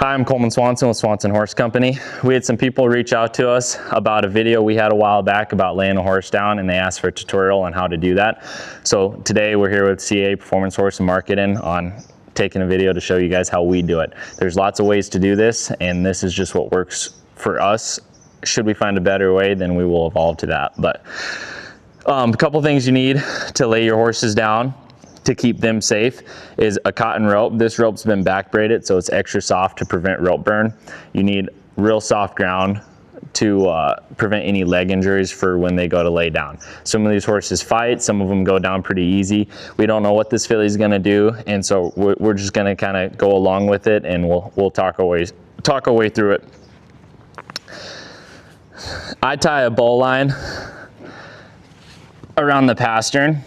Hi, I'm Coleman Swanson with Swanson Horse Company. We had some people reach out to us about a video we had a while back about laying a horse down, and they asked for a tutorial on how to do that. So today we're here with CA Performance Horse and Marketing on taking a video to show you guys how we do it. There's lots of ways to do this, and this is just what works for us. Should we find a better way, then we will evolve to that. But a couple things you need to lay your horses down to keep them safe is a cotton rope. This rope's been back braided, so it's extra soft to prevent rope burn. You need real soft ground to prevent any leg injuries for when they go to lay down. Some of these horses fight, some of them go down pretty easy. We don't know what this filly's gonna do, and so we're just gonna kind of go along with it, and we'll talk our way through it. I tie a bow line around the pastern,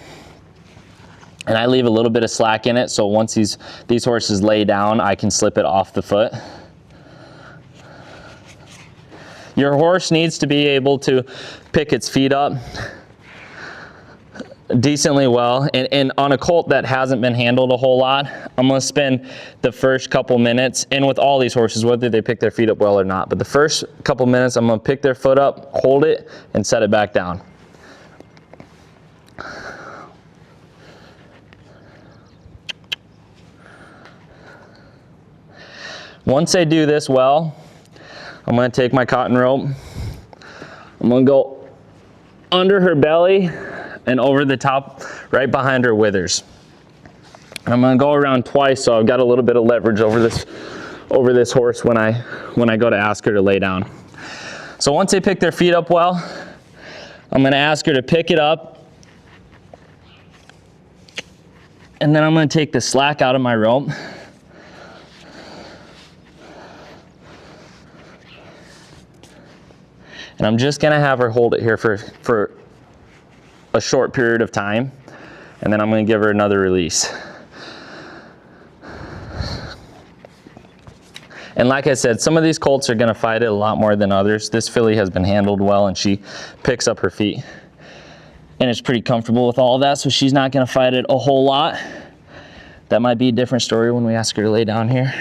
and I leave a little bit of slack in it, so once these horses lay down, I can slip it off the foot. Your horse needs to be able to pick its feet up decently well, and on a colt that hasn't been handled a whole lot, I'm going to spend the first couple minutes, and with all these horses, whether they pick their feet up well or not, but the first couple minutes I'm going to pick their foot up, hold it, and set it back down. Once I do this well, I'm going to take my cotton rope, I'm going to go under her belly and over the top, right behind her withers. And I'm going to go around twice, so I've got a little bit of leverage over this horse when I go to ask her to lay down. So once they pick their feet up well, I'm going to ask her to pick it up, and then I'm going to take the slack out of my rope. And I'm just gonna have her hold it here for a short period of time, and then I'm gonna give her another release. And like I said, some of these colts are gonna fight it a lot more than others. This filly has been handled well, and she picks up her feet and is pretty comfortable with all of that, so she's not gonna fight it a whole lot. That might be a different story when we ask her to lay down here.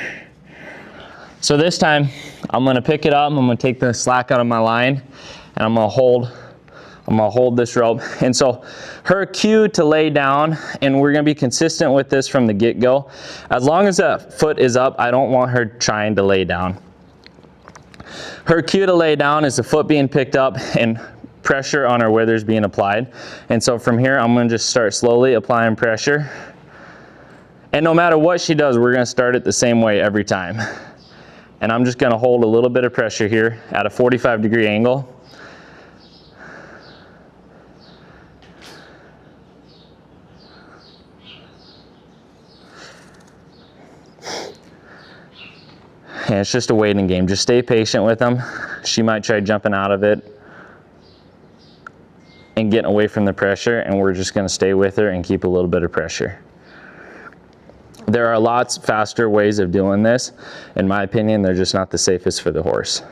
So this time, I'm gonna pick it up, I'm gonna take the slack out of my line, and I'm gonna hold this rope. And so her cue to lay down, and we're gonna be consistent with this from the get-go. As long as that foot is up, I don't want her trying to lay down. Her cue to lay down is the foot being picked up and pressure on her withers being applied. And so from here, I'm gonna just start slowly applying pressure. And no matter what she does, we're gonna start it the same way every time. And I'm just gonna hold a little bit of pressure here at a 45-degree angle. And it's just a waiting game. Just stay patient with them. She might try jumping out of it and getting away from the pressure, and we're just gonna stay with her and keep a little bit of pressure. There are lots faster ways of doing this. In my opinion, they're just not the safest for the horse.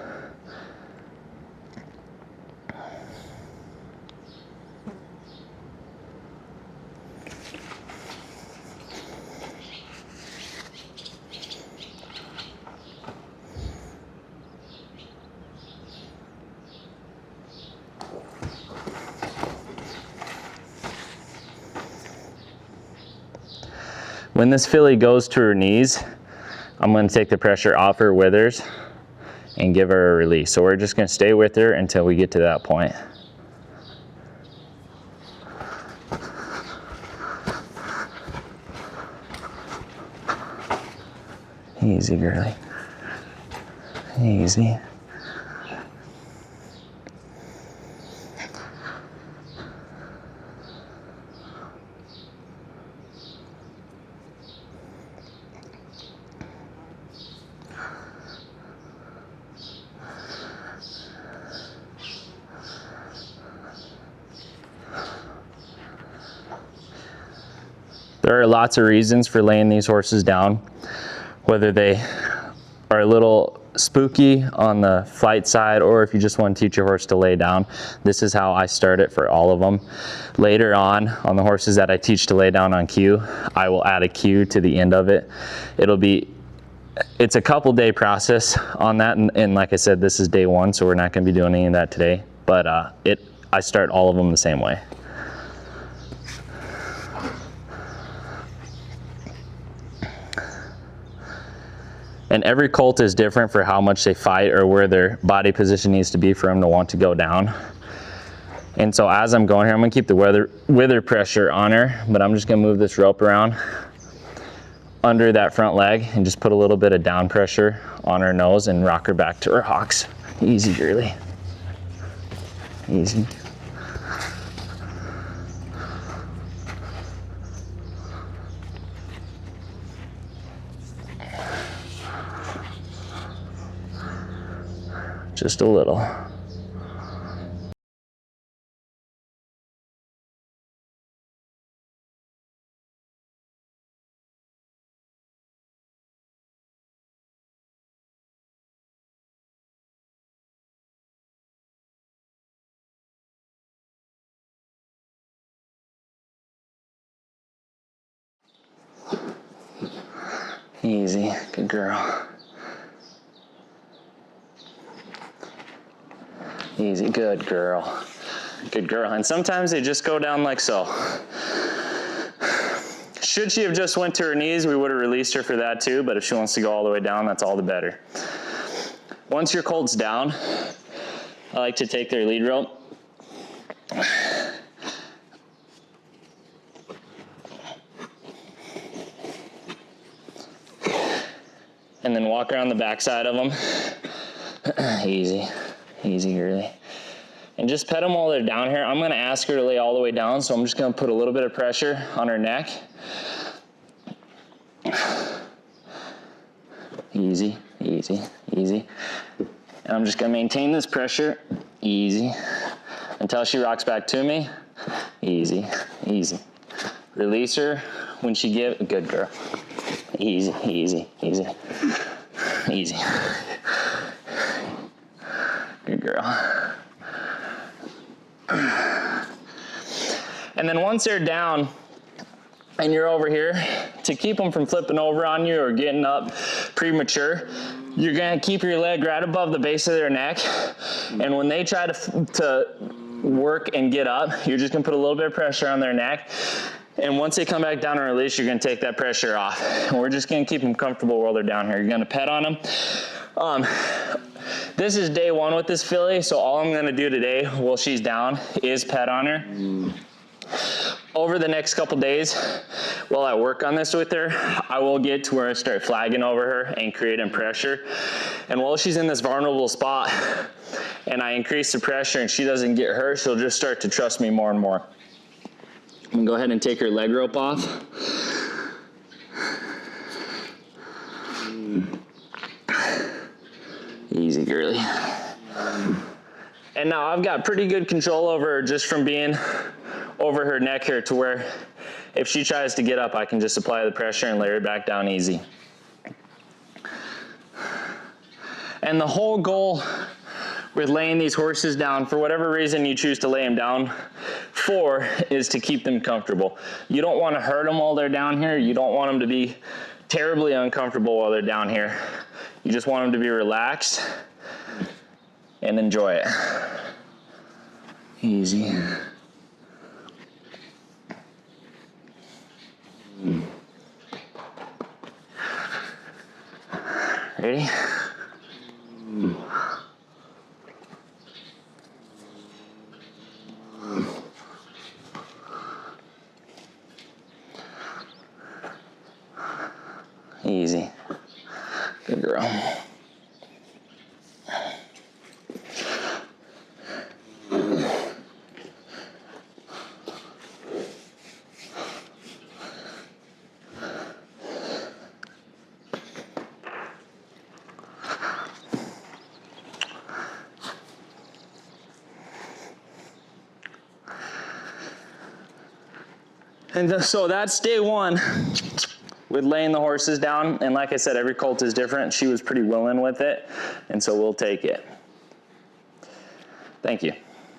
When this filly goes to her knees, I'm going to take the pressure off her withers and give her a release. So we're just going to stay with her until we get to that point. Easy, girlie. Easy. There are lots of reasons for laying these horses down, whether they are a little spooky on the flight side, or if you just want to teach your horse to lay down. This is how I start it for all of them. Later on the horses that I teach to lay down on cue, I will add a cue to the end of it. It'll be it's a couple day process on that. And like I said, this is day one, so we're not gonna be doing any of that today. But I start all of them the same way. And every colt is different for how much they fight or where their body position needs to be for them to want to go down. And so as I'm going here, I'm gonna keep the wither pressure on her, but I'm just gonna move this rope around under that front leg and just put a little bit of down pressure on her nose and rock her back to her hocks. Easy, girly. Easy. Just a little. Easy, good girl. Easy, good girl. Good girl. And sometimes they just go down like so. Should she have just went to her knees, we would have released her for that too, but if she wants to go all the way down, that's all the better. Once your colt's down, I like to take their lead rope. And then walk around the backside of them. Easy, easy, girly. And just pet them while they're down here. I'm gonna ask her to lay all the way down, so I'm just gonna put a little bit of pressure on her neck. Easy, easy, easy. And I'm just gonna maintain this pressure, easy, until she rocks back to me. Easy, easy. Release her when she gives, good girl. Easy, easy, easy, easy. Good girl. And then once they're down and you're over here, to keep them from flipping over on you or getting up premature, you're gonna keep your leg right above the base of their neck. And when they try to work and get up, you're just gonna put a little bit of pressure on their neck. And once they come back down and release, you're gonna take that pressure off. And we're just gonna keep them comfortable while they're down here. You're gonna pet on them. This is day one with this filly, so all I'm gonna do today while she's down is pet on her. Over the next couple days, while I work on this with her, I will get to where I start flagging over her and creating pressure. And while she's in this vulnerable spot and I increase the pressure and she doesn't get hurt, she'll just start to trust me more and more. I'm gonna go ahead and take her leg rope off. Easy, girly. And now I've got pretty good control over her just from being over her neck here, to where if she tries to get up, I can just apply the pressure and lay her back down easy. And the whole goal with laying these horses down, for whatever reason you choose to lay them down for, is to keep them comfortable. You don't want to hurt them while they're down here. You don't want them to be terribly uncomfortable while they're down here. You just want them to be relaxed and enjoy it. Easy. Ready? Easy. Good girl. And so that's day one with laying the horses down. And like I said, every colt is different. She was pretty willing with it, and so we'll take it. Thank you.